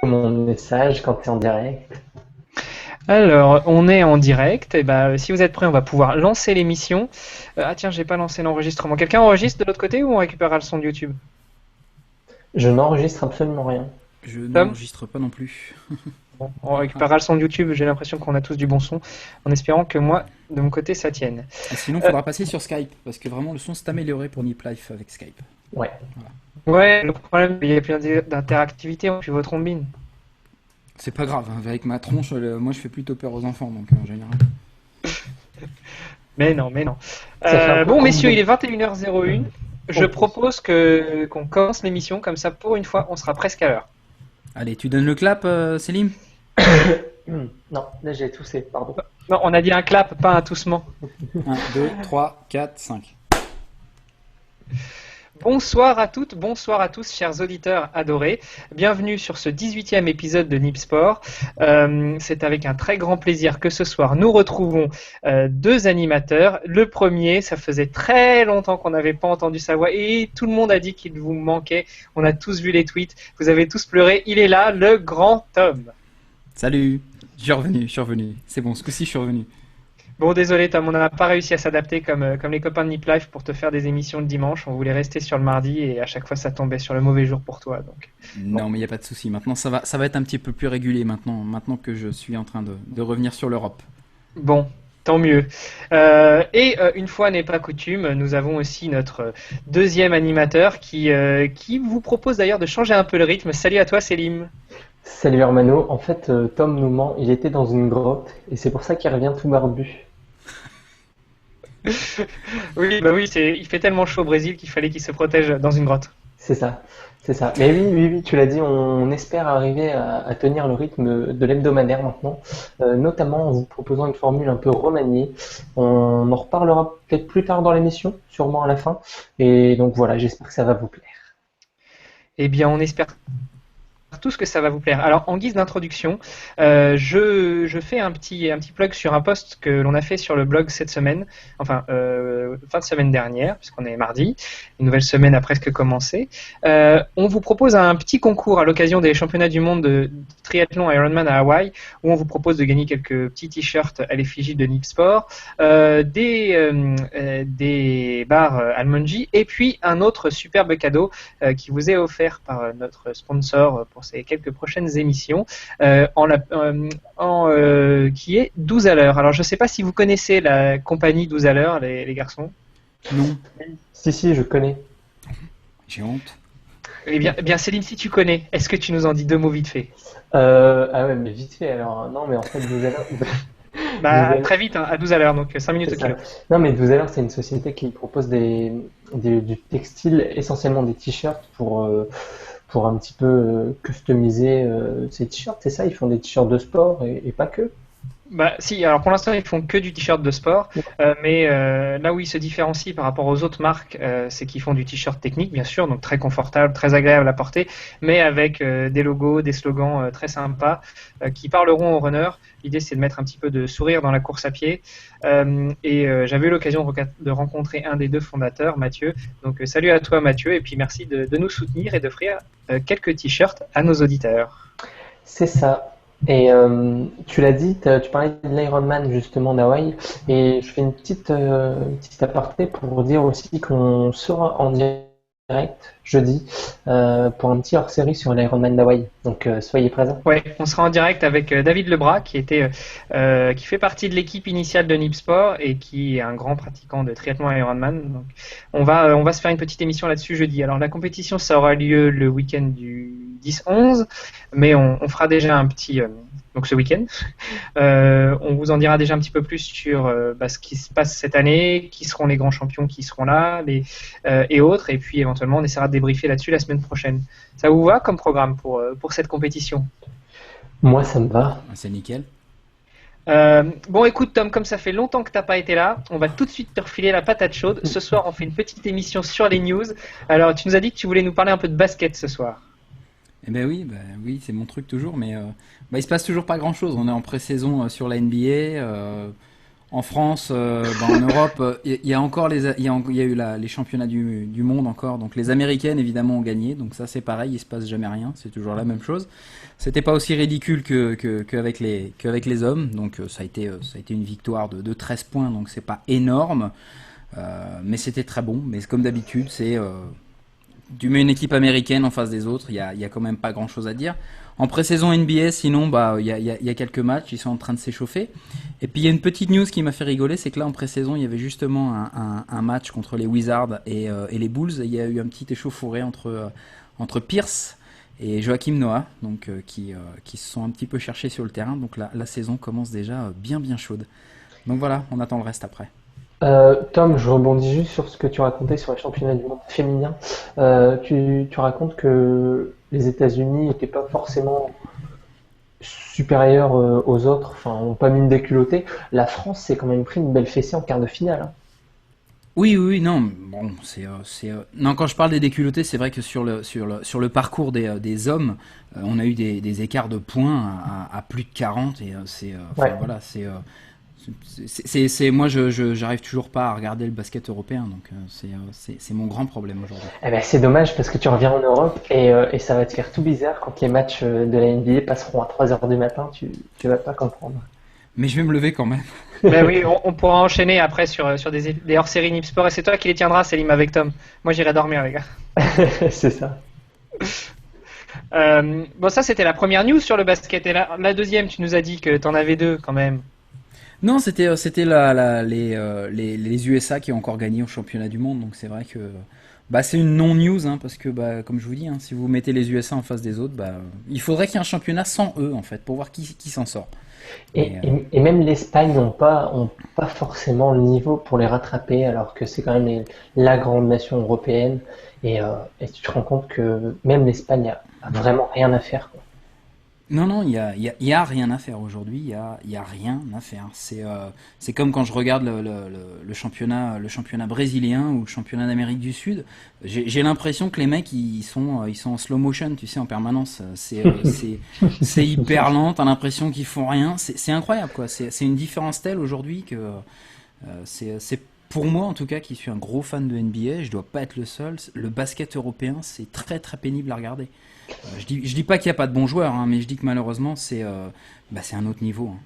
mon message quand tu es en direct. Alors, on est en direct. Et ben, si vous êtes prêts, on va pouvoir lancer l'émission. Ah tiens, j'ai pas lancé l'enregistrement. Quelqu'un enregistre de l'autre côté ou on récupérera le son de YouTube? Je n'enregistre absolument rien. Je Tom? n'enregistre pas non plus. Bon, on récupérera le son de YouTube. J'ai l'impression qu'on a tous du bon son, en espérant que moi, de mon côté, ça tienne. Et sinon, il Euh, faudra passer sur Skype, parce que vraiment le son s'est amélioré pour Nip Life avec Skype. Ouais. Voilà. ouais, le problème, il y a plus d'interactivité depuis vos trombines. C'est pas grave, hein, avec ma tronche, moi je fais plutôt peur aux enfants, donc en général. Mais non, mais non. Ça fait un peu Bon, comme messieurs, de... il est 21h01. Je propose qu'on commence l'émission, comme ça, pour une fois, on sera presque à l'heure. Allez, tu donnes le clap, Selim? Non, là j'ai toussé, pardon. Non, on a dit un clap, pas un toussement. 1, 2, 3, 4, 5. Bonsoir à toutes, bonsoir à tous, chers auditeurs adorés. Bienvenue sur ce 18e épisode de Nip Sport. C'est avec un très grand plaisir que ce soir nous retrouvons deux animateurs. Le premier, ça faisait très longtemps qu'on n'avait pas entendu sa voix et tout le monde a dit qu'il vous manquait. On a tous vu les tweets, vous avez tous pleuré. Il est là, le grand Tom. Salut, je suis revenu. C'est bon, ce coup-ci je suis revenu. Bon, désolé Tom, on n'a pas réussi à s'adapter comme les copains de Nip Life pour te faire des émissions le dimanche. On voulait rester sur le mardi et à chaque fois ça tombait sur le mauvais jour pour toi. Donc. Bon. Non, mais il n'y a pas de souci. Maintenant, ça va être un petit peu plus régulier maintenant que je suis en train de revenir sur l'Europe. Bon, tant mieux. Une fois n'est pas coutume, nous avons aussi notre deuxième animateur qui vous propose d'ailleurs de changer un peu le rythme. Salut à toi, Selim. Salut Hermano, en fait Tom nous ment, il était dans une grotte et c'est pour ça qu'il revient tout barbu. Oui, bah oui, il fait tellement chaud au Brésil qu'il fallait qu'il se protège dans une grotte. C'est ça, c'est ça. Mais oui, oui, oui, tu l'as dit, on espère arriver à tenir le rythme de l'hebdomadaire maintenant, notamment en vous proposant une formule un peu remaniée. On en reparlera peut-être plus tard dans l'émission, sûrement à la fin. Et donc voilà, j'espère que ça va vous plaire. Eh bien, on espère tout ce que ça va vous plaire. Alors, en guise d'introduction, je fais un petit plug sur un post que l'on a fait sur le blog cette semaine, enfin, fin de semaine dernière, puisqu'on est mardi, une nouvelle semaine a presque commencé. On vous propose un petit concours à l'occasion des championnats du monde de triathlon Ironman à Hawaï, où on vous propose de gagner quelques petits t-shirts à l'effigie de Nip Sport, des barres Almonji, et puis un autre superbe cadeau qui vous est offert par notre sponsor pour ces quelques prochaines émissions, qui est 12 à l'heure. Alors je ne sais pas si vous connaissez la compagnie 12 à l'heure, les garçons. Non, Si, si, je connais. j'ai honte. Eh bien Céline, si tu connais, est-ce que tu nous en dis deux mots vite fait? Ah ouais, mais vite fait alors. Non, mais en fait, vous allez... Bah, très vite, hein, à 12 à l'heure, donc 5 minutes C'est au ça. kilo. Non, mais 12 à l'heure, c'est une société qui propose du textile, essentiellement des t-shirts pour un petit peu customiser ces t-shirts. C'est ça, ils font des t-shirts de sport et pas que. Bah si, alors pour l'instant ils font que du t-shirt de sport, mais là où ils se différencient par rapport aux autres marques, c'est qu'ils font du t-shirt technique bien sûr, donc très confortable, très agréable à porter, mais avec des logos, des slogans très sympas qui parleront aux runners. L'idée c'est de mettre un petit peu de sourire dans la course à pied. J'avais eu l'occasion de rencontrer un des deux fondateurs, Mathieu. Donc salut à toi Mathieu, et puis merci de nous soutenir et d'offrir quelques t-shirts à nos auditeurs. C'est ça. Et tu l'as dit, tu parlais de l'Ironman justement d'Hawaï, et je fais une petite aparté pour dire aussi qu'on sera en direct jeudi pour un petit hors-série sur l'Ironman d'Hawaï. Donc soyez présents. Ouais, on sera en direct avec David Lebras qui fait partie de l'équipe initiale de Nip Sport et qui est un grand pratiquant de triathlon Ironman. Donc, on va se faire une petite émission là-dessus jeudi. Alors la compétition, ça aura lieu le week-end du 10-11, mais on fera déjà un petit donc ce week-end. On vous en dira déjà un petit peu plus sur ce qui se passe cette année, qui seront les grands champions qui seront là, et autres. Et puis éventuellement, on essaiera de débriefer là-dessus la semaine prochaine. Ça vous va comme programme pour cette compétition? Moi, ça me va. Ah, c'est nickel. Bon, écoute, Tom, comme ça fait longtemps que t'as pas été là, on va tout de suite te refiler la patate chaude. Ce soir, on fait une petite émission sur les news. Alors, tu nous as dit que tu voulais nous parler un peu de basket ce soir. Eh ben oui, oui, c'est mon truc toujours, mais il se passe toujours pas grand-chose. On est en pré-saison sur la NBA. En France, en Europe, il y a encore il y a eu les championnats du monde encore. Donc les Américaines évidemment ont gagné. Donc ça c'est pareil, il se passe jamais rien. C'est toujours la même chose. C'était pas aussi ridicule qu'avec les hommes. Donc ça a été une victoire de 13 points. Donc c'est pas énorme, mais c'était très bon. Mais comme d'habitude, tu mets une équipe américaine en face des autres, il y a quand même pas grand chose à dire. En pré-saison NBA, sinon, il y a quelques matchs, ils sont en train de s'échauffer. Et puis il y a une petite news qui m'a fait rigoler, c'est que là en pré-saison, il y avait justement un match contre les Wizards et les Bulls. Et il y a eu un petit échauffouré entre Pierce et Joachim Noah, donc qui se sont un petit peu cherchés sur le terrain. Donc la saison commence déjà bien bien chaude. Donc voilà, on attend le reste après. Tom, je rebondis juste sur ce que tu racontais sur les championnats du monde féminin. Tu racontes que les États-Unis n'étaient pas forcément supérieurs aux autres, enfin, ont pas mis une déculottée. La France s'est quand même pris une belle fessée en quart de finale, hein. Oui, oui, oui, non, bon, non, quand je parle des déculottés, c'est vrai que sur le parcours des hommes, on a eu des écarts de points à plus de 40 et enfin, Ouais. voilà, moi, j'arrive toujours pas à regarder le basket européen, donc c'est mon grand problème aujourd'hui. Eh ben, c'est dommage parce que tu reviens en Europe et ça va te faire tout bizarre quand les matchs de la NBA passeront à 3 heures du matin, tu vas pas comprendre. Mais je vais me lever quand même. Ben oui, on pourra enchaîner après sur des hors-séries Nip Sport et c'est toi qui les tiendras, Célim, avec Tom. Moi, j'irai dormir, les gars. C'est ça. Bon, ça, c'était la première news sur le basket. Et la deuxième, tu nous as dit que t'en avais deux quand même. Non, c'était les USA qui ont encore gagné au championnat du monde, donc c'est vrai que c'est une non-news, hein, parce que comme je vous dis, hein, si vous mettez les USA en face des autres, il faudrait qu'il y ait un championnat sans eux en fait pour voir qui s'en sort. Et, Mais et même l'Espagne ont pas forcément le niveau pour les rattraper, alors que c'est quand même la grande nation européenne. Et tu te rends compte que même l'Espagne a vraiment rien à faire, quoi. non, non, il y a rien à faire aujourd'hui. Il y a rien à faire. C'est comme quand je regarde le championnat brésilien ou le championnat d'Amérique du Sud. J'ai l'impression que les mecs ils sont en slow motion, tu sais, en permanence. C'est hyper lent. T'as l'impression qu'ils font rien. C'est incroyable, quoi. C'est une différence telle aujourd'hui que c'est pour moi en tout cas qui suis un gros fan de NBA. Je dois pas être le seul. Le basket européen, c'est très très pénible à regarder. Je dis pas qu'il n'y a pas de bons joueurs, hein, mais je dis que malheureusement c'est un autre niveau, hein.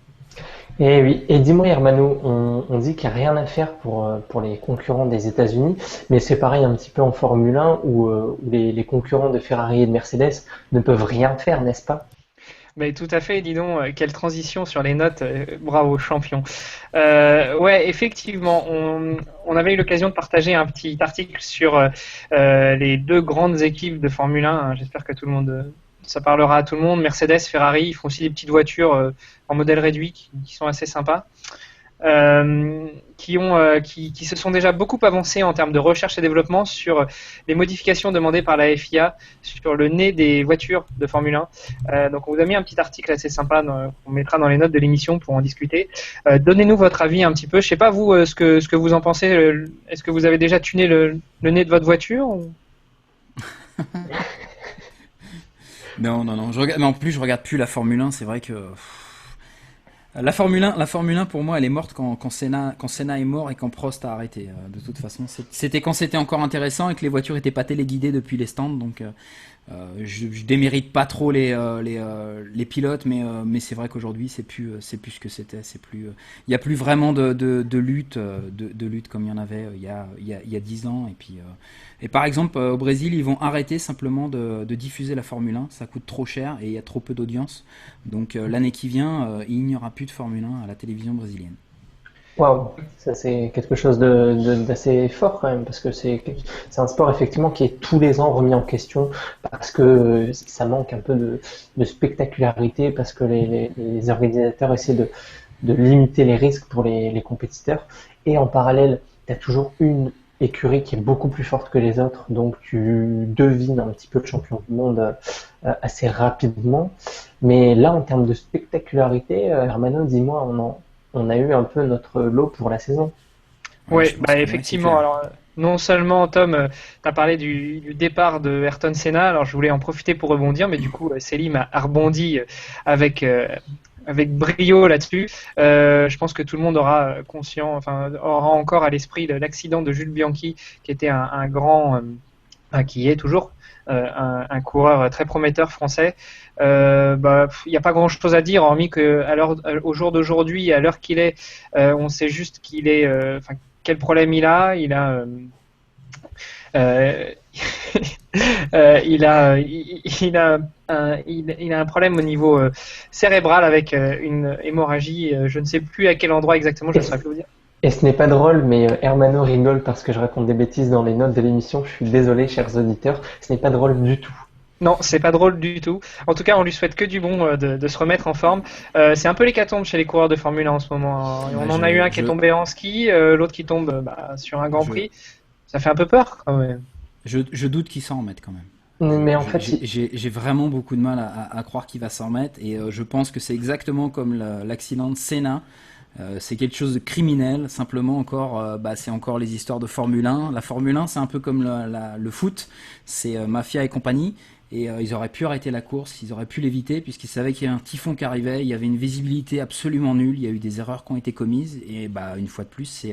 Et oui, et dis-moi Hermano, on dit qu'il n'y a rien à faire pour les concurrents des États-Unis, mais c'est pareil un petit peu en Formule 1 où les concurrents de Ferrari et de Mercedes ne peuvent rien faire, n'est-ce pas? Mais tout à fait, dis donc, quelle transition sur les notes, bravo, champion. Ouais, effectivement, on avait eu l'occasion de partager un petit article sur les deux grandes équipes de Formule 1, hein. J'espère que tout le monde, ça parlera à tout le monde. Mercedes, Ferrari, ils font aussi des petites voitures en modèle réduit qui sont assez sympas. Qui se sont déjà beaucoup avancés en termes de recherche et développement sur les modifications demandées par la FIA sur le nez des voitures de Formule 1. Donc on vous a mis un petit article assez sympa qu'on mettra dans les notes de l'émission pour en discuter. Donnez-nous votre avis un petit peu. Je sais pas vous ce que vous en pensez. Est-ce que vous avez déjà tuné le nez de votre voiture ou... Non, non, non. Mais en plus, je regarde plus la Formule 1. C'est vrai que la Formule 1 pour moi, elle est morte quand Senna est mort et quand Prost a arrêté. De toute façon, c'était quand c'était encore intéressant et que les voitures étaient pas téléguidées depuis les stands. Donc, je démérite pas trop les pilotes, mais c'est vrai qu'aujourd'hui, c'est plus ce que c'était. Il y a plus vraiment de lutte, de lutte comme il y en avait il y a 10 ans. Et par exemple, au Brésil, ils vont arrêter simplement de diffuser la Formule 1. Ça coûte trop cher et il y a trop peu d'audience. Donc l'année qui vient, il n'y aura plus de Formule 1 à la télévision brésilienne. Waouh, ça c'est quelque chose d'assez fort quand même, parce que c'est un sport effectivement qui est tous les ans remis en question, parce que ça manque un peu de spectacularité, parce que les organisateurs essaient de limiter les risques pour les compétiteurs. Et en parallèle, tu as toujours une écurie qui est beaucoup plus forte que les autres, donc tu devines un petit peu le champion du monde assez rapidement. Mais là, en termes de spectacularité, Hermano, dis-moi, on a eu un peu notre lot pour la saison. Ouais, Oui, je pense que ouais, c'est effectivement. clair. Alors, non seulement, Tom, tu as parlé du départ de Ayrton Senna, alors je voulais en profiter pour rebondir, mais du coup, Selim a rebondi avec avec brio là-dessus. Je pense que tout le monde aura encore à l'esprit l'accident de Jules Bianchi, qui était un grand, qui est toujours un coureur très prometteur français. Il n'y a pas grand-chose à dire, hormis que au jour d'aujourd'hui, à l'heure qu'il est, on sait juste quel problème il a. Il a il a un problème au niveau cérébral avec une hémorragie. Je ne sais plus à quel endroit exactement, je ne saurais plus vous dire. Et ce n'est pas drôle, mais Hermano rigole parce que je raconte des bêtises dans les notes de l'émission. Je suis désolé, chers auditeurs, ce n'est pas drôle du tout. Non, c'est pas drôle du tout. En tout cas, on lui souhaite que du bon de se remettre en forme. C'est un peu l'hécatombe chez les coureurs de Formule 1 en ce moment. On en a eu un qui est tombé en ski, l'autre qui tombe sur un Grand Prix. Ça fait un peu peur quand même. Je doute qu'il s'en remette quand même. Mais en fait, j'ai vraiment beaucoup de mal à croire qu'il va s'en remettre, et je pense que c'est exactement comme l'accident de Senna. C'est quelque chose de criminel, simplement encore, c'est encore les histoires de Formule 1. La Formule 1, c'est un peu comme le foot, c'est mafia et compagnie, et ils auraient pu arrêter la course, ils auraient pu l'éviter, puisqu'ils savaient qu'il y avait un typhon qui arrivait, il y avait une visibilité absolument nulle, il y a eu des erreurs qui ont été commises, et une fois de plus,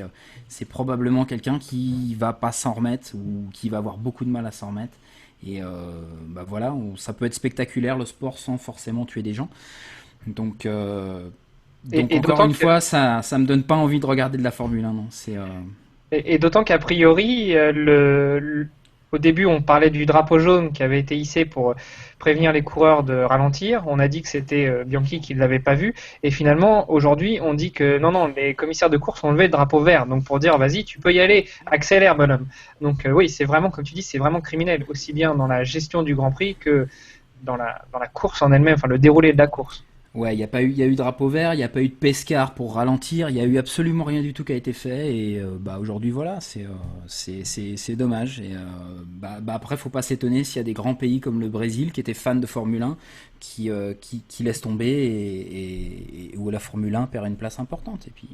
c'est probablement quelqu'un qui va pas s'en remettre, ou qui va avoir beaucoup de mal à s'en remettre. Et voilà, ça peut être spectaculaire le sport sans forcément tuer des gens. Donc encore une fois, ça me donne pas envie de regarder de la Formule 1, non. Et d'autant qu'a priori, au début, on parlait du drapeau jaune qui avait été hissé pour prévenir les coureurs de ralentir. On a dit que c'était Bianchi qui ne l'avait pas vu. Et finalement, aujourd'hui, on dit que non, les commissaires de course ont levé le drapeau vert. Donc pour dire, vas-y, tu peux y aller, accélère, bonhomme. Donc oui, c'est vraiment, comme tu dis, c'est vraiment criminel, aussi bien dans la gestion du Grand Prix que dans la course en elle-même, enfin le déroulé de la course. Ouais, il y a eu drapeau vert, il n'y a pas eu de pescar pour ralentir, il n'y a eu absolument rien du tout qui a été fait, et aujourd'hui voilà, c'est dommage. Et après, faut pas s'étonner s'il y a des grands pays comme le Brésil qui étaient fans de Formule 1 qui laissent tomber, et où la Formule 1 perd une place importante. Et puis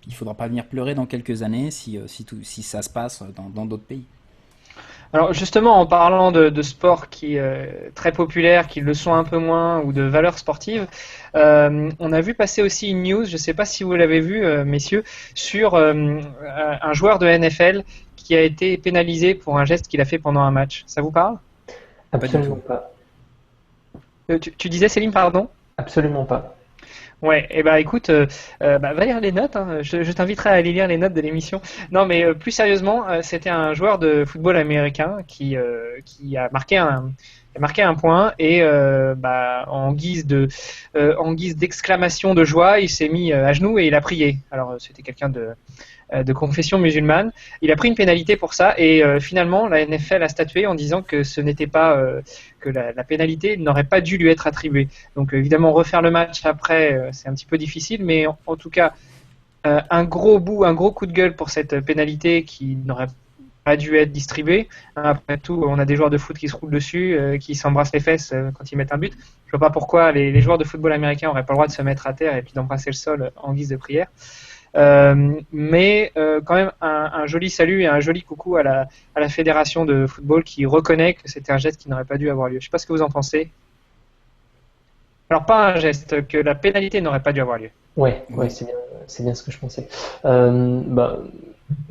il faudra pas venir pleurer dans quelques années si ça se passe dans d'autres pays. Alors justement, en parlant de sport qui est très populaire, qui le sont un peu moins, ou de valeurs sportives, on a vu passer aussi une news, je ne sais pas si vous l'avez vu, messieurs, sur un joueur de NFL qui a été pénalisé pour un geste qu'il a fait pendant un match. Ça vous parle? Absolument pas. Tu disais, Céline, pardon? Absolument pas. Ouais, et écoute, va lire les notes, hein. Je t'inviterai à aller lire les notes de l'émission. Non, mais plus sérieusement, c'était un joueur de football américain qui a marqué un point, et en guise d'exclamation de joie, il s'est mis à genoux et il a prié. Alors c'était quelqu'un de confession musulmane. Il a pris une pénalité pour ça, et finalement la NFL a statué en disant que ce n'était pas que la pénalité n'aurait pas dû lui être attribuée. Donc évidemment, refaire le match après, c'est un petit peu difficile, mais en tout cas un gros coup de gueule pour cette pénalité qui n'aurait pas dû être distribuée. Après tout, on a des joueurs de foot qui se roulent dessus, qui s'embrassent les fesses quand ils mettent un but. Je vois pas pourquoi les joueurs de football américains n'auraient pas le droit de se mettre à terre et puis d'embrasser le sol en guise de prière. Mais quand même un joli salut et un joli coucou à la fédération de football qui reconnaît que c'était un geste qui n'aurait pas dû avoir lieu. Je ne sais pas ce que vous en pensez. Alors pas un geste, que la pénalité n'aurait pas dû avoir lieu. Ouais, c'est bien ce que je pensais.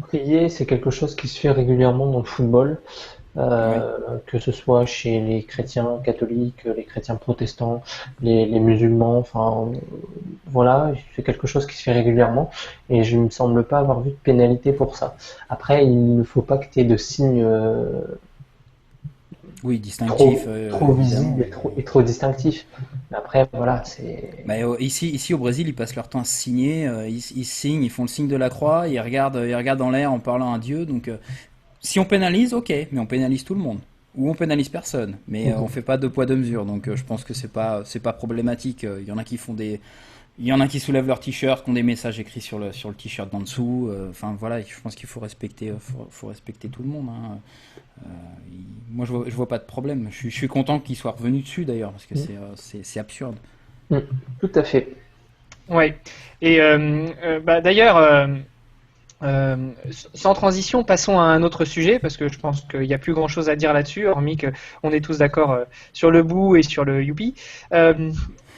Prier, c'est quelque chose qui se fait régulièrement dans le football. Que ce soit chez les chrétiens catholiques, les chrétiens protestants, les musulmans, enfin voilà, c'est quelque chose qui se fait régulièrement, et je ne me semble pas avoir vu de pénalité pour ça. Après, il ne faut pas que tu aies de signes distinctifs, trop visibles et trop distinctifs. Mais après, voilà, c'est... Ici au Brésil, ils passent leur temps à signer, ils signent, ils font le signe de la croix, ils regardent dans l'air en parlant à Dieu, donc... Si on pénalise, ok, mais on pénalise tout le monde. Ou on pénalise personne, mais on fait pas deux poids deux mesures. Donc je pense que c'est pas problématique. Il y en a qui soulèvent leur t-shirt, qui ont des messages écrits sur le t-shirt d'en dessous. Enfin voilà, je pense qu'il faut respecter tout le monde. Hein. Moi je vois pas de problème. Je suis content qu'il soit revenu dessus d'ailleurs, parce que c'est absurde. Tout à fait. Ouais. Et d'ailleurs. Sans transition, passons à un autre sujet, parce que je pense qu'il n'y a plus grand chose à dire là-dessus, hormis qu'on est tous d'accord sur le bout et sur le youpi.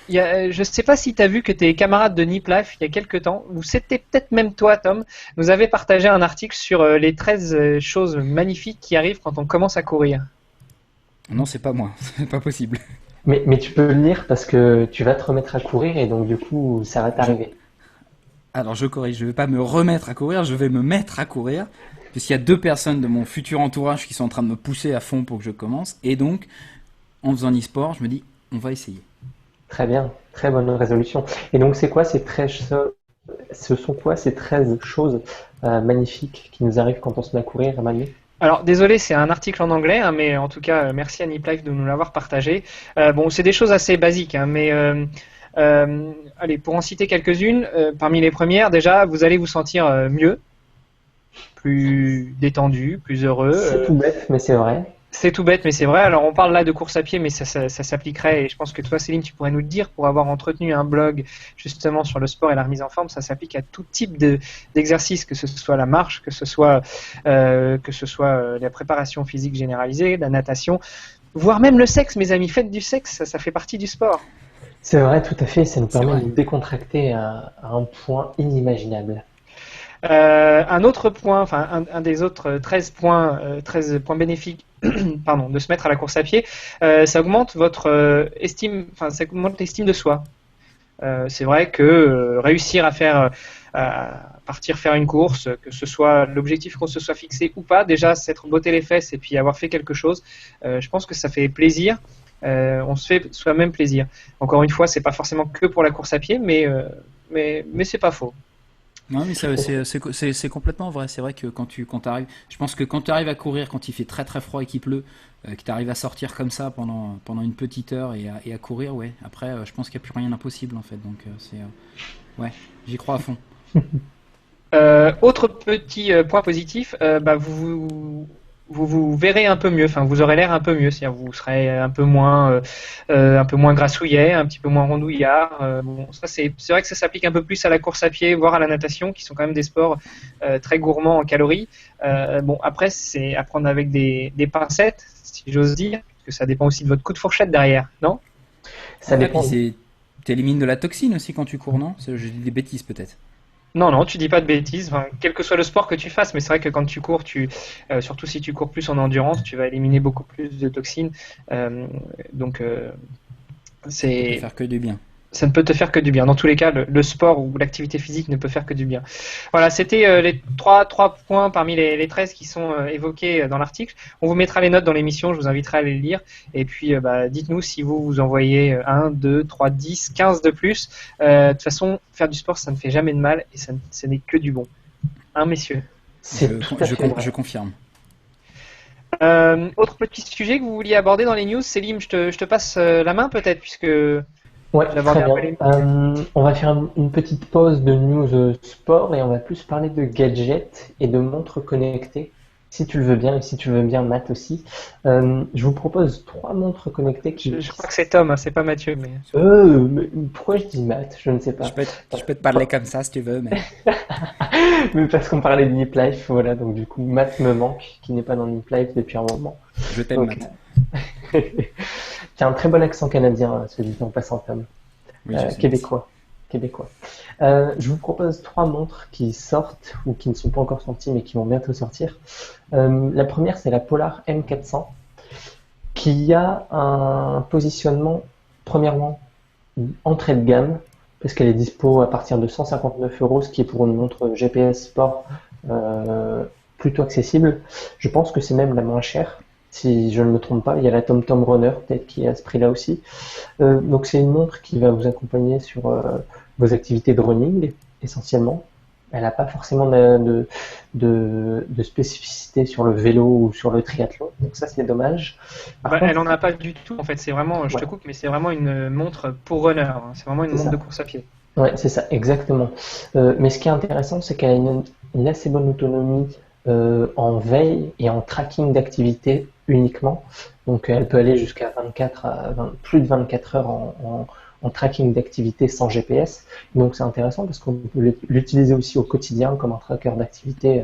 je ne sais pas si tu as vu que tes camarades de Nip Life, il y a quelques temps, ou c'était peut-être même toi, Tom, nous avait partagé un article sur les 13 choses magnifiques qui arrivent quand on commence à courir. Non, c'est pas moi, c'est pas possible. Mais tu peux le lire parce que tu vas te remettre à courir et donc du coup, ça va Je- t'arriver. Alors je corrige, je vais pas me remettre à courir, je vais me mettre à courir, puisqu'il y a deux personnes de mon futur entourage qui sont en train de me pousser à fond pour que je commence, et donc, en faisant e-sport, je me dis, on va essayer. Très bien, très bonne résolution. Et donc, c'est quoi ces 13 ce sont quoi ces 13 choses magnifiques qui nous arrivent quand on se met à courir, Manu? Alors, désolé, c'est un article en anglais, hein, mais en tout cas, merci à Nip Life de nous l'avoir partagé. Bon, c'est des choses assez basiques, hein, mais allez, pour en citer quelques-unes, parmi les premières, déjà, vous allez vous sentir mieux, plus détendu, plus heureux. C'est tout bête, mais c'est vrai. C'est tout bête, mais c'est vrai. Alors, on parle là de course à pied, mais ça s'appliquerait, et je pense que toi, Céline, tu pourrais nous le dire, pour avoir entretenu un blog justement sur le sport et la remise en forme, ça s'applique à tout type d'exercice, que ce soit la marche, que ce soit la préparation physique généralisée, la natation, voire même le sexe, mes amis. Faites du sexe, ça fait partie du sport. C'est vrai, tout à fait. Ça nous C'est permet vrai. de nous décontracter à un point inimaginable. Un autre point, enfin un des autres 13 points bénéfiques, pardon, de se mettre à la course à pied, ça augmente votre estime, enfin ça augmente l'estime de soi. C'est vrai que réussir à partir faire une course, que ce soit l'objectif qu'on se soit fixé ou pas, déjà s'être botté les fesses et puis avoir fait quelque chose, je pense que ça fait plaisir. On se fait soi-même plaisir. Encore une fois, c'est pas forcément que pour la course à pied, mais c'est pas faux. Non, mais c'est complètement vrai. C'est vrai que quand arrives, je pense que quand tu arrives à courir, quand il fait très très froid et qu'il pleut, que tu arrives à sortir comme ça pendant une petite heure et à courir, ouais. Après, je pense qu'il n'y a plus rien d'impossible en fait. Donc, ouais, j'y crois à fond. Autre petit point positif, bah, vous verrez un peu mieux, enfin vous aurez l'air un peu mieux, c'est-à-dire vous serez un peu moins grassouillet, un petit peu moins rondouillard. Bon, ça c'est vrai que ça s'applique un peu plus à la course à pied, voire à la natation, qui sont quand même des sports très gourmands en calories. Bon après c'est à prendre avec des pincettes, si j'ose dire, parce que ça dépend aussi de votre coup de fourchette derrière, non? Ça Ouais, puis dépend. t'élimines de la toxine aussi quand tu cours, non? Je dis des bêtises peut-être. Non, non, tu dis pas de bêtises. Enfin, quel que soit le sport que tu fasses, mais c'est vrai que quand tu cours, surtout si tu cours plus en endurance, tu vas éliminer beaucoup plus de toxines. Euh, donc, Ça peut te c'est, faire que du bien. ça ne peut te faire que du bien. Dans tous les cas, le sport ou l'activité physique ne peut faire que du bien. Voilà, c'était les trois points parmi les 13 qui sont évoqués dans l'article. On vous mettra les notes dans l'émission, je vous inviterai à les lire. Et puis, bah, dites-nous si vous envoyez 1, 2, 3, 10, 15 de plus. De toute façon, faire du sport, ça ne fait jamais de mal et ce n'est que du bon. Hein, messieurs? C'est tout à fait Je vrai. confirme. Autre petit sujet que vous vouliez aborder dans les news, Célim, je te passe la main peut-être, puisque Ouais, j'ai abordé très un peu bien. les... On va faire une petite pause de news sport et on va plus parler de gadgets et de montres connectées, si tu le veux bien et si tu le veux bien, Matt aussi. Je vous propose trois montres connectées Je crois que c'est Tom, hein, c'est pas Mathieu, mais... Mais pourquoi je dis Matt? Je ne sais pas. Je peux te parler comme ça si tu veux, mais Mais parce qu'on parlait de Nip Life, voilà, donc du coup, Matt me manque, qui n'est pas dans Nip Life depuis un moment. je t'aime, Ok. Matt. Tu as un très bon accent canadien, se dit en passant, Tom. Oui, je sais. Québécois. Québécois. Je vous propose trois montres qui sortent ou qui ne sont pas encore sorties mais qui vont bientôt sortir. La première, c'est la Polar M400 qui a un positionnement, premièrement, entrée de gamme parce qu'elle est dispo à partir de 159 euros, ce qui est pour une montre GPS sport euh, plutôt accessible. Je pense que c'est même la moins chère. Si je ne me trompe pas, il y a la TomTom Runner, peut-être qui est à ce prix-là aussi. Donc c'est une montre qui va vous accompagner sur vos activités de running, essentiellement. Elle n'a pas forcément de spécificité sur le vélo ou sur le triathlon, donc ça c'est dommage. Par Bah, elle contre, en a pas du tout, en fait, c'est vraiment, je te ouais, coupe, mais c'est vraiment une montre pour runner, hein. C'est vraiment une c'est montre de ça. course à pied. Ouais, c'est ça, exactement. Mais ce qui est intéressant, c'est qu'elle a une assez bonne autonomie en veille et en tracking d'activité uniquement. Donc elle peut aller jusqu'à 24 à plus de 24 heures en tracking d'activité sans GPS. Donc c'est intéressant parce qu'on peut l'utiliser aussi au quotidien comme un tracker d'activité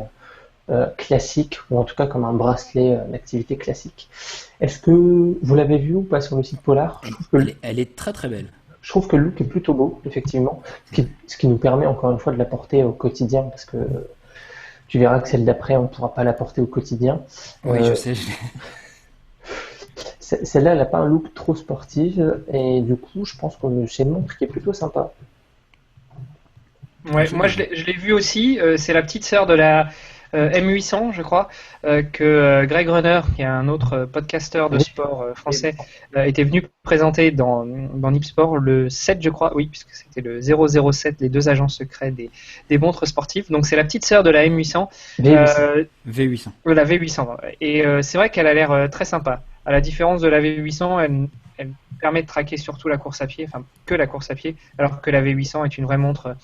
classique ou en tout cas comme un bracelet d'activité classique. Est-ce que vous l'avez vu ou pas sur le site Polar? Je trouve que Elle est très très belle. Je trouve que le look est plutôt beau, effectivement, ce qui nous permet encore une fois de la porter au quotidien, parce que tu verras que celle d'après, on ne pourra pas la porter au quotidien. Oui, je Euh, sais. Celle-là, elle n'a pas un look trop sportif, et du coup, je pense que c'est une montre qui est plutôt sympa. Ouais, moi Joli. je l'ai vu aussi. C'est la petite sœur de la M800, je crois, que Greg Runner, qui est un autre podcasteur de Oui, sport français, était venu présenter dans Nipsport le 7, je crois, oui, puisque c'était le 007, les deux agents secrets des montres sportives. Donc c'est la petite sœur de la M800, V800. V800. la V800. Et c'est vrai qu'elle a l'air très sympa. À la différence de la V800, elle permet de traquer surtout la course à pied, enfin que la course à pied, alors que la V800 est une vraie montre,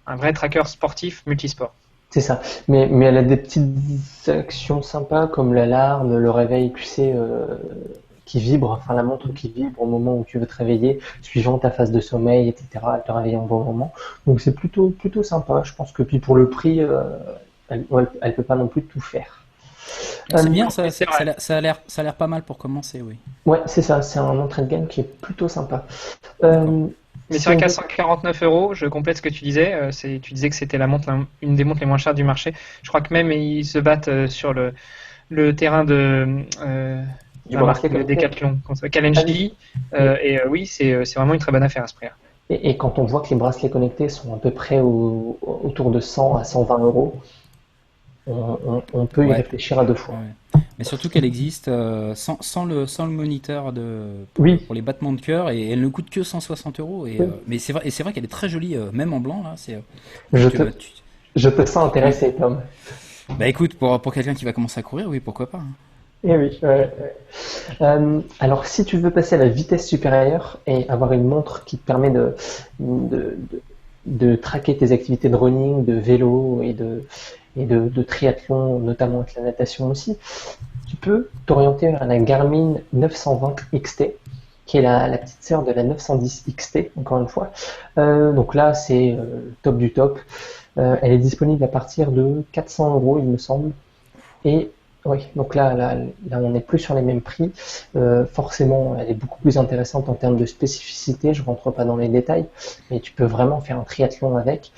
un vrai tracker sportif multisport. C'est ça. Mais elle a des petites actions sympas comme l'alarme, le réveil, tu sais, qui vibre, enfin la montre qui vibre au moment où tu veux te réveiller, suivant ta phase de sommeil, etc. Elle te réveille en bon moment. Donc c'est plutôt sympa. Je pense que puis pour le prix, elle peut pas non plus tout faire. C'est Euh, bien, C'est vrai. ça a l'air pas mal pour commencer, oui. ouais, c'est ça. C'est un entrée de gamme qui est plutôt sympa. D'accord. Mais c'est Si vrai on qu'à veut 149 euros, je complète ce que tu disais. Tu disais que c'était une des montres les moins chères du marché. Je crois que même ils se battent sur le terrain de du la bracelet marque connecté. Decathlon, Ah oui. Kalenji. Oui. Oui, c'est vraiment une très bonne affaire à ce prix-là. Et quand on voit que les bracelets connectés sont à peu près autour de 100 à 120 euros, on peut y Ouais, réfléchir à deux ouais, fois. ouais. Mais surtout qu'elle existe sans le moniteur Oui, pour les battements de cœur et elle ne coûte que 160 euros. oui. Mais c'est vrai qu'elle est très jolie, même en blanc là. Je Tu te, te, tu- je te sens oui. intéressé, Tom. Bah écoute, pour quelqu'un qui va commencer à courir, oui, pourquoi pas, hein. Eh oui. Ouais, ouais. Alors, si tu veux passer à la vitesse supérieure et avoir une montre qui te permet de, de, de traquer tes activités de running, de vélo et de triathlon, notamment avec la natation aussi, tu peux t'orienter vers la Garmin 920 XT, qui est la petite sœur de la 910 XT, encore une fois. Donc là, c'est le top du top. Elle est disponible à partir de 400 euros, il me semble. Et oui, donc là, on n'est plus sur les mêmes prix. Forcément, elle est beaucoup plus intéressante en termes de spécificité. Je rentre pas dans les détails, mais tu peux vraiment faire un triathlon avec.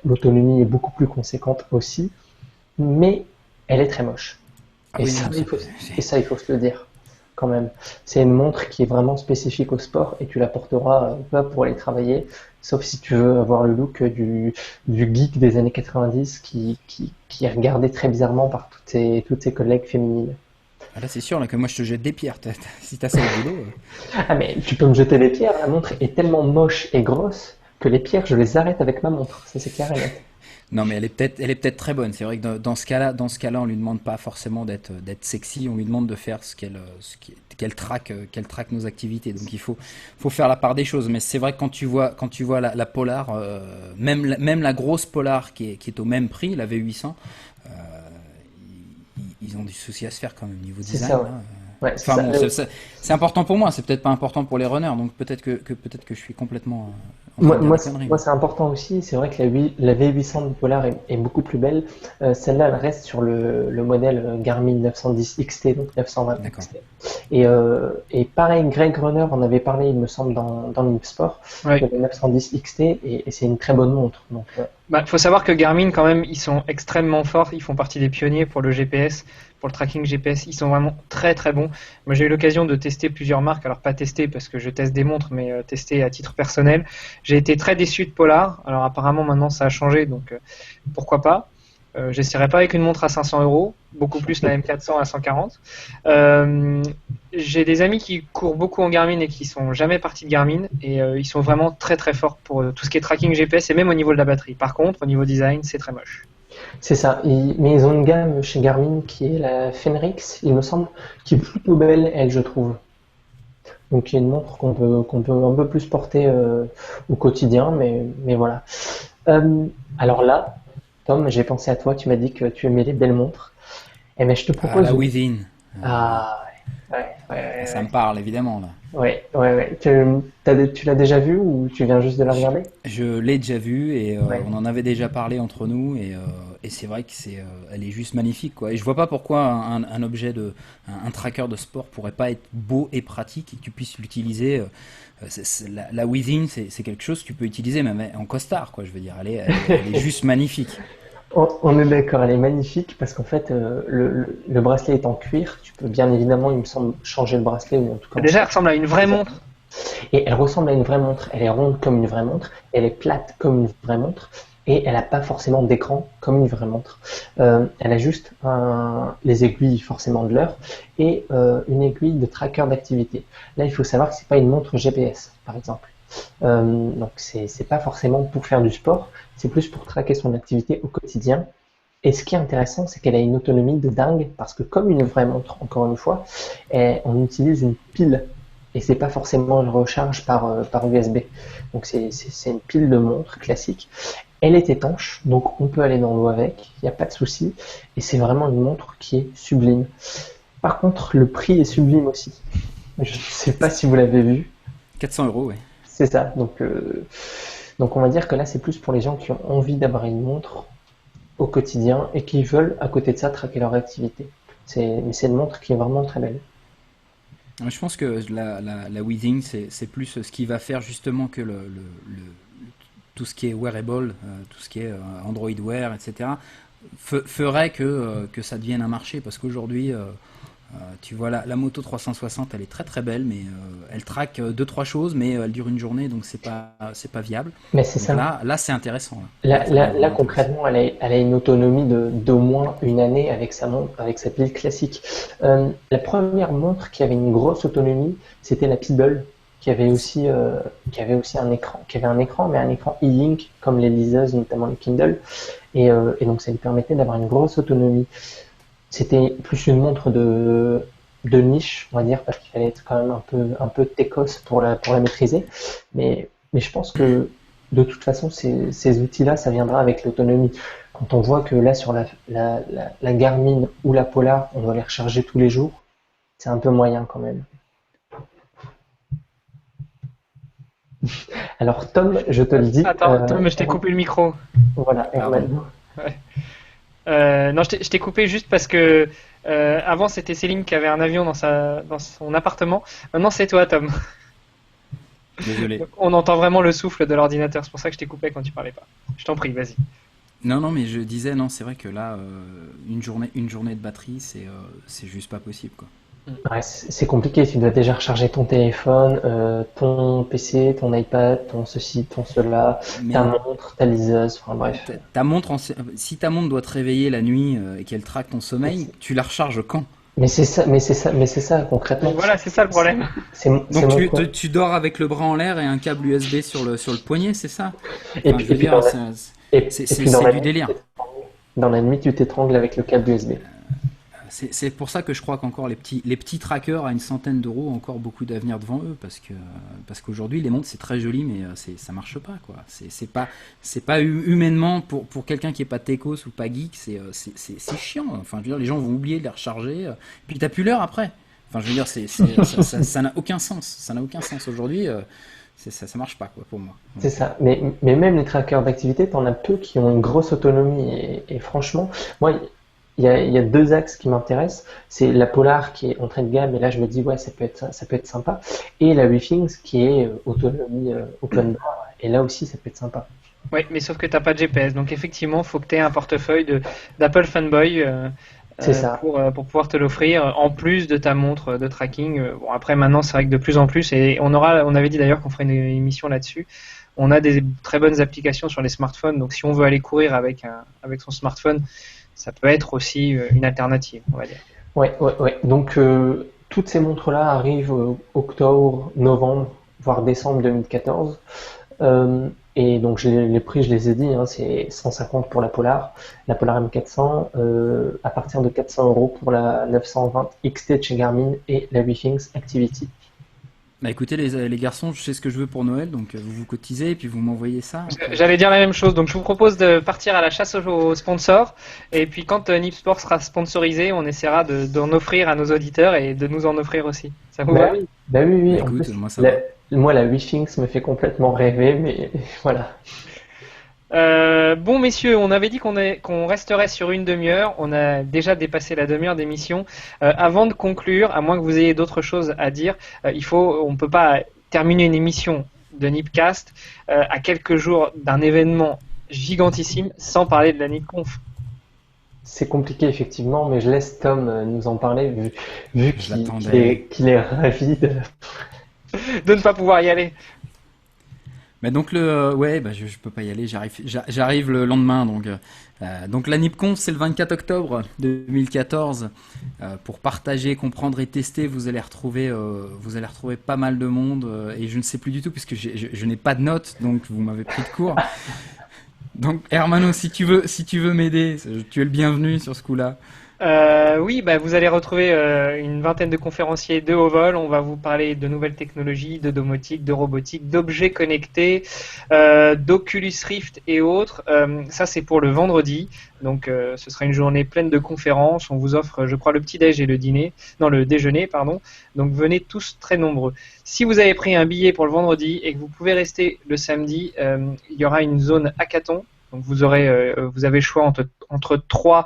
L'autonomie est beaucoup plus conséquente aussi, mais elle est très moche. Ah Et oui, ça, non, il faut, et ça, il faut se le dire quand même. C'est une montre qui est vraiment spécifique au sport et tu la porteras pas pour aller travailler, sauf si tu veux avoir le look du geek des années 90 qui est regardé très bizarrement par toutes ses collègues féminines. Ah, là c'est sûr là, que moi je te jette des pierres. Si t'as ça au boulot. Ah mais tu peux me jeter des pierres, la montre est tellement moche et grosse que les pierres je les arrête avec ma montre, ça c'est clair et net. Non, mais elle est peut-être très bonne. C'est vrai que dans ce cas-là, on lui demande pas forcément d'être sexy. On lui demande de faire qu'elle traque nos activités. Donc il faut faire la part des choses. Mais c'est vrai que quand tu vois la Polar, même la grosse Polar qui est au même prix, la V800, euh, ils ont du souci à se faire quand même niveau C'est design, ça, ouais. là. Ouais, c'est Enfin ça. bon, c'est important pour moi. C'est peut-être pas important pour les runners. Donc peut-être que je suis complètement en train Moi, de dire moi, des conneries. moi, c'est important aussi. C'est vrai que la V800 de Polar est beaucoup plus belle. Celle-là, elle reste sur le modèle Garmin 910 XT, donc 920 D'accord. XT. Et pareil, Greg Runner en avait parlé, il me semble, dans le Sport, de Ouais. la 910 XT, et c'est une très bonne montre. Donc, Bah, faut savoir que Garmin, quand même, ils sont extrêmement forts. Ils font partie des pionniers pour le GPS, pour le tracking GPS. Ils sont vraiment très très bons. Moi, j'ai eu l'occasion de tester plusieurs marques. Alors, pas tester parce que je teste des montres, mais tester à titre personnel. J'ai été très déçu de Polar. Alors, apparemment, maintenant, ça a changé, donc pourquoi pas. J'essaierai pas avec une montre à 500 euros, beaucoup plus la M400 à 140. Euh, j'ai des amis qui courent beaucoup en Garmin et qui sont jamais partis de Garmin et ils sont vraiment très très forts pour tout ce qui est tracking GPS et même au niveau de la batterie. Par contre, au niveau design, c'est très moche. c'est ça. Mais ils ont une gamme chez Garmin qui est la Fenrix, il me semble, qui est plutôt belle, elle, je trouve. Donc, il y a une montre qu'on peut un peu plus porter au quotidien, mais voilà. Alors là, Tom, j'ai pensé à toi, tu m'as dit que tu aimais les belles montres. Eh bien, je te Ah, propose la une... Within. Ah, ouais, ouais, Ah, ouais, ça me ouais. parle évidemment là. Ouais, ouais, ouais. Tu l'as déjà vue ou tu viens juste de la Je, regarder? je l'ai déjà vu et Ouais. on en avait déjà parlé entre nous c'est vrai que elle est juste magnifique, quoi. Et je vois pas pourquoi un objet un tracker de sport pourrait pas être beau et pratique et que tu puisses l'utiliser. La Within, c'est quelque chose que tu peux utiliser même en costard, quoi. Je veux dire, elle est juste magnifique. On est d'accord, elle est magnifique parce qu'en fait, le bracelet est en cuir. Tu peux bien évidemment, il me semble, changer le bracelet ou en tout cas en Déjà, elle faire. ressemble à une vraie montre. Et elle ressemble à une vraie montre. Elle est ronde comme une vraie montre. Elle est plate comme une vraie montre. Et elle n'a pas forcément d'écran comme une vraie montre. Elle a juste les aiguilles forcément de l'heure et une aiguille de tracker d'activité. Là, il faut savoir que c'est pas une montre GPS, par exemple. Donc c'est pas forcément pour faire du sport, c'est plus pour traquer son activité au quotidien. Et ce qui est intéressant, c'est qu'elle a une autonomie de dingue, parce que comme une vraie montre, encore une fois, on utilise une pile. Et c'est pas forcément une recharge par USB. Donc c'est une pile de montre classique. Elle est étanche, donc on peut aller dans l'eau avec, il n'y a pas de souci. Et c'est vraiment une montre qui est sublime. Par contre, le prix est sublime aussi. Je ne sais pas si vous l'avez vu. 400 €, ouais. C'est ça. Donc on va dire que là, c'est plus pour les gens qui ont envie d'avoir une montre au quotidien et qui veulent, à côté de ça, traquer leur activité. Mais c'est une montre qui est vraiment très belle. Je pense que la Withing, c'est plus ce qui va faire justement que tout ce qui est wearable, tout ce qui est Android Wear, etc., ferait que ça devienne un marché. Parce qu'aujourd'hui, tu vois, la Moto 360, elle est très très belle, mais elle traque deux trois choses, mais elle dure une journée, donc c'est pas viable. Mais c'est Donc ça. là c'est intéressant. Là, ça devient Là, vraiment intéressant. concrètement, elle a une autonomie d'au moins une année avec sa montre, avec sa pile classique. La première montre qui avait une grosse autonomie, c'était la Pebble, qui avait aussi un écran, mais un écran e-ink, comme les liseuses, notamment les Kindle. Et donc, ça lui permettait d'avoir une grosse autonomie. C'était plus une montre de niche, on va dire, parce qu'il fallait être quand même un peu techos pour la maîtriser. Mais je pense que de toute façon, ces outils-là, ça viendra avec l'autonomie. Quand on voit que là, sur la Garmin ou la Polar, on doit les recharger tous les jours, c'est un peu moyen quand même. Alors Tom, je te le dis, Attends, Tom, je t'ai coupé le micro. voilà, Pardon. Herman. Ouais. Non, je t'ai coupé juste parce que avant c'était Céline qui avait un avion dans son appartement. Maintenant c'est toi, Tom. Désolé. Donc, on entend vraiment le souffle de l'ordinateur. C'est pour ça que je t'ai coupé quand tu parlais pas. Je t'en prie, vas-y. Non, non, mais je disais, non, c'est vrai que là, une journée de batterie, c'est juste pas possible, quoi. Ouais, c'est compliqué, tu dois déjà recharger ton téléphone, ton PC, ton iPad, ton ceci, ton cela, ta Mais montre, ta liseuse, enfin bref. ta montre, si ta montre doit te réveiller la nuit et qu'elle traque ton sommeil, tu la recharges quand? Mais c'est ça Donc concrètement. voilà, c'est ça le problème. C'est Donc mon tu, point. tu dors avec le bras en l'air et un câble USB sur le poignet, c'est ça? Et Enfin, puis, je veux dire, et puis dans c'est la du nuit, délire. dans la nuit, tu t'étrangles avec le câble USB. C'est pour ça que je crois qu'encore les petits trackers à une centaine d'euros ont encore beaucoup d'avenir devant eux parce qu'aujourd'hui les montres c'est très joli mais ça marche pas quoi. C'est pas humainement pour quelqu'un qui est pas techos ou pas geek c'est chiant. Enfin je veux dire les gens vont oublier de les recharger puis t'as plus l'heure après. Enfin je veux dire ça n'a aucun sens. Ça n'a aucun sens aujourd'hui. Ça marche pas quoi pour moi. C'est Donc, ça. Mais même les trackers d'activité, t'en as peu qui ont une grosse autonomie. Et franchement, moi, il y a deux axes qui m'intéressent. C'est la Polar qui est entrée de gamme, et là je me dis, ouais, ça peut être sympa. Et la Withings qui est autonomie open bar, et là aussi ça peut être sympa. Oui, mais sauf que t'as pas de GPS. Donc effectivement, faut que tu aies un portefeuille d'Apple Fanboy C'est ça. pour pouvoir te l'offrir en plus de ta montre de tracking. Bon, après maintenant, c'est vrai que de plus en plus, et on avait dit d'ailleurs qu'on ferait une émission là-dessus. On a des très bonnes applications sur les smartphones. Donc si on veut aller courir avec son smartphone, ça peut être aussi une alternative, on va dire. Ouais, ouais, ouais. Donc toutes ces montres-là arrivent octobre, novembre, voire décembre 2014. Et donc les prix, je les ai dit, hein, c'est 150 pour la Polar M400, à partir de 400 € pour la 920 XT de chez Garmin et la Withings Activity. bah écoutez les garçons, je sais ce que je veux pour Noël donc vous vous cotisez et puis vous m'envoyez ça. Après. J'allais dire la même chose, donc je vous propose de partir à la chasse aux sponsors, et puis quand Nipsport sera sponsorisé, on essaiera d'en offrir à nos auditeurs et de nous en offrir aussi. Ça vous va? Bah oui, Bah oui. En écoute, plus, moi ça va. moi la Withings me fait complètement rêver, mais voilà. Bon, messieurs, on avait dit qu'on resterait sur une demi-heure. On a déjà dépassé la demi-heure d'émission. Avant de conclure, à moins que vous ayez d'autres choses à dire, on ne peut pas terminer une émission de Nipcast à quelques jours d'un événement gigantissime sans parler de la NipConf. C'est compliqué effectivement, mais je laisse Tom nous en parler vu Je qu'il l'attendais. qu'il est ravi de... De ne pas pouvoir y aller. Mais donc ouais, bah, je peux pas y aller, j'arrive le lendemain. Donc la NipConf, c'est le 24 octobre 2014. Pour partager, comprendre et tester, vous allez retrouver pas mal de monde. Et je ne sais plus du tout, puisque je n'ai pas de notes, donc vous m'avez pris de court. Donc Hermano, si tu veux m'aider, tu es le bienvenu sur ce coup-là. Oui, bah, vous allez retrouver une vingtaine de conférenciers de haut vol. On va vous parler de nouvelles technologies, de domotique, de robotique, d'objets connectés, d'Oculus Rift et autres. Ça, c'est pour le vendredi. Donc, ce sera une journée pleine de conférences. On vous offre, je crois, le petit-déj et le déjeuner, pardon. Donc, venez tous très nombreux. Si vous avez pris un billet pour le vendredi et que vous pouvez rester le samedi, il y aura une zone hackathon. Donc vous avez le choix entre trois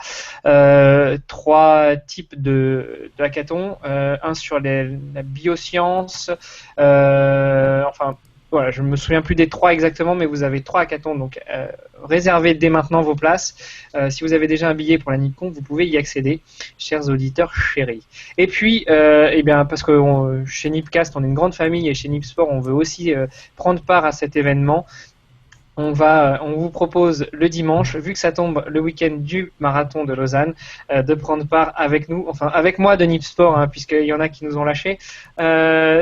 types de hackathons, un sur la bioscience, enfin voilà, je me souviens plus des trois exactement, mais vous avez trois hackathons, donc réservez dès maintenant vos places. Si vous avez déjà un billet pour la NipConf, vous pouvez y accéder, chers auditeurs chéris. Et puis, eh bien, parce que chez Nipcast, on est une grande famille et chez Nipsport, on veut aussi prendre part à cet événement. On vous propose le dimanche, vu que ça tombe le week-end du marathon de Lausanne, de prendre part avec nous, enfin avec moi de Nipsport, hein, puisqu'il y en a qui nous ont lâchés,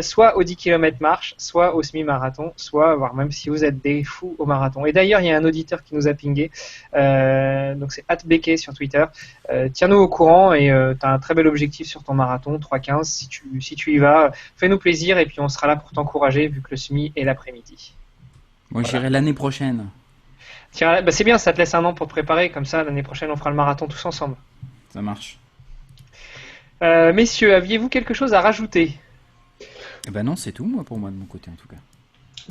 soit au 10 km marche, soit au semi-marathon, voire même si vous êtes des fous au marathon. Et d'ailleurs, il y a un auditeur qui nous a pingé, donc c'est @beke sur Twitter. Tiens-nous au courant et tu as un très bel objectif sur ton marathon, 3:15. Si tu y vas, fais-nous plaisir et puis on sera là pour t'encourager, vu que le semi est l'après-midi. Moi, Voilà. j'irai l'année prochaine. Tiens, bah c'est bien, ça te laisse un an pour te préparer, comme ça l'année prochaine on fera le marathon tous ensemble. Ça marche. Messieurs, aviez-vous quelque chose à rajouter? Eh ben non, c'est tout, pour moi, de mon côté, en tout cas.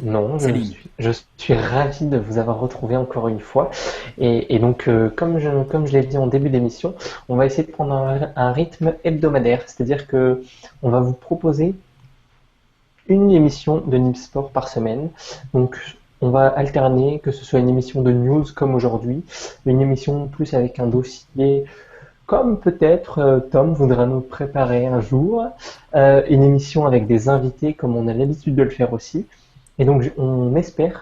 Non, Céline. je suis ravi de vous avoir retrouvé encore une fois. Et donc, comme je l'ai dit en début d'émission, on va essayer de prendre un rythme hebdomadaire, c'est-à-dire que on va vous proposer une émission de Nipsport par semaine. Donc, on va alterner, que ce soit une émission de news comme aujourd'hui, une émission plus avec un dossier, comme peut-être Tom voudra nous préparer un jour, une émission avec des invités comme on a l'habitude de le faire aussi. Et donc, on espère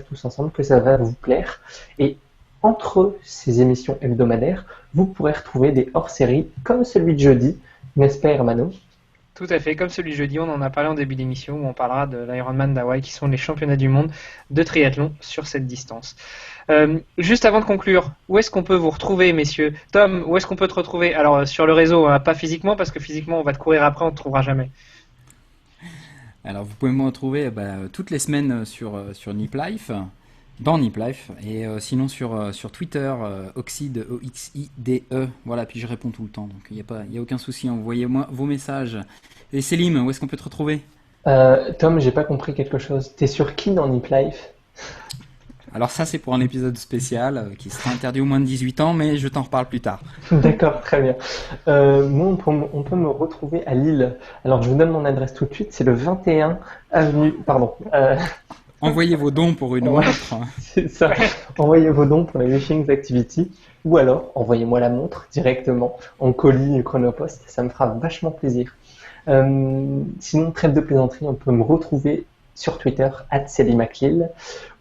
tous ensemble que ça va vous plaire. Et entre ces émissions hebdomadaires, vous pourrez retrouver des hors-séries comme celui de jeudi, n'est-ce pas, Hermano? Tout à fait, comme celui de jeudi, on en a parlé en début d'émission, où on parlera de l'Ironman d'Hawaï, qui sont les championnats du monde de triathlon sur cette distance. Juste avant de conclure, où est-ce qu'on peut vous retrouver, messieurs? Tom, où est-ce qu'on peut te retrouver? Alors, sur le réseau, hein, pas physiquement, parce que physiquement, on va te courir après, on ne te trouvera jamais. Alors, vous pouvez me retrouver toutes les semaines sur Nip Life, dans Nip Life, et sinon sur Twitter, Oxide, O-X-I-D-E. Voilà, puis je réponds tout le temps, donc il n'y a aucun souci. Envoyez-moi vos messages. Et Célim, où est-ce qu'on peut te retrouver? Tom, j'ai pas compris quelque chose. T'es sur qui dans Nip Life? Alors ça, c'est pour un épisode spécial qui sera interdit aux moins de 18 ans, mais je t'en reparle plus tard. D'accord, très bien. Moi, on peut me retrouver à Lille. Alors, je vous donne mon adresse tout de suite. C'est le 21 avenue. Pardon. Envoyez vos dons pour une Ouais, montre. c'est ça. Envoyez vos dons pour la Wishings Activity. Ou alors, envoyez-moi la montre directement en colis Chronopost. Ça me fera vachement plaisir. Sinon, trêve de plaisanterie, on peut me retrouver sur Twitter, @CeliMacLille,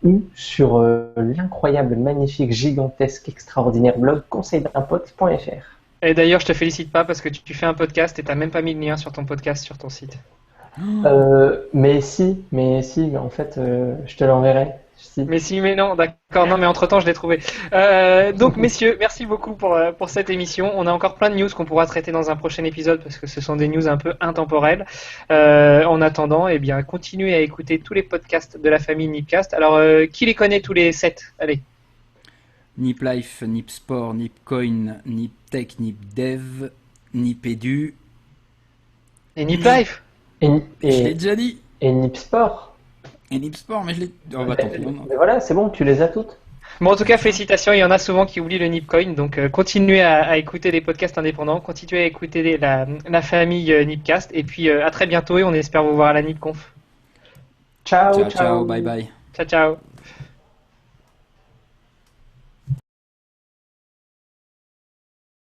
ou sur l'incroyable, magnifique, gigantesque, extraordinaire blog conseildunpote.fr. Et d'ailleurs, je te félicite pas parce que tu fais un podcast et t'as même pas mis le lien sur ton podcast sur ton site. Mais en fait, je te l'enverrai. Si. Mais si, mais non, d'accord, non, mais entre-temps, je l'ai trouvé. Donc, messieurs, merci beaucoup pour cette émission. On a encore plein de news qu'on pourra traiter dans un prochain épisode parce que ce sont des news un peu intemporelles. En attendant, eh bien, continuez à écouter tous les podcasts de la famille Nipcast. Alors, qui les connaît tous les 7? Allez. Nip Life, Nip Sport, Nip Coin, Nip Tech, Nip Dev, Nip Edu. Et Nip Life? Et, Je l'ai et, déjà dit. et Nip Sport. Et Nipsport, mais je l'ai. Oh, bah tant pis. Mais voilà, c'est bon, tu les as toutes. Bon, en tout cas, félicitations. Il y en a souvent qui oublient le Nipcoin, donc continuez à écouter les podcasts indépendants, continuez à écouter la famille Nipcast, et puis à très bientôt et on espère vous voir à la NipConf. Ciao, Ciao, ciao. bye bye. Ciao, ciao.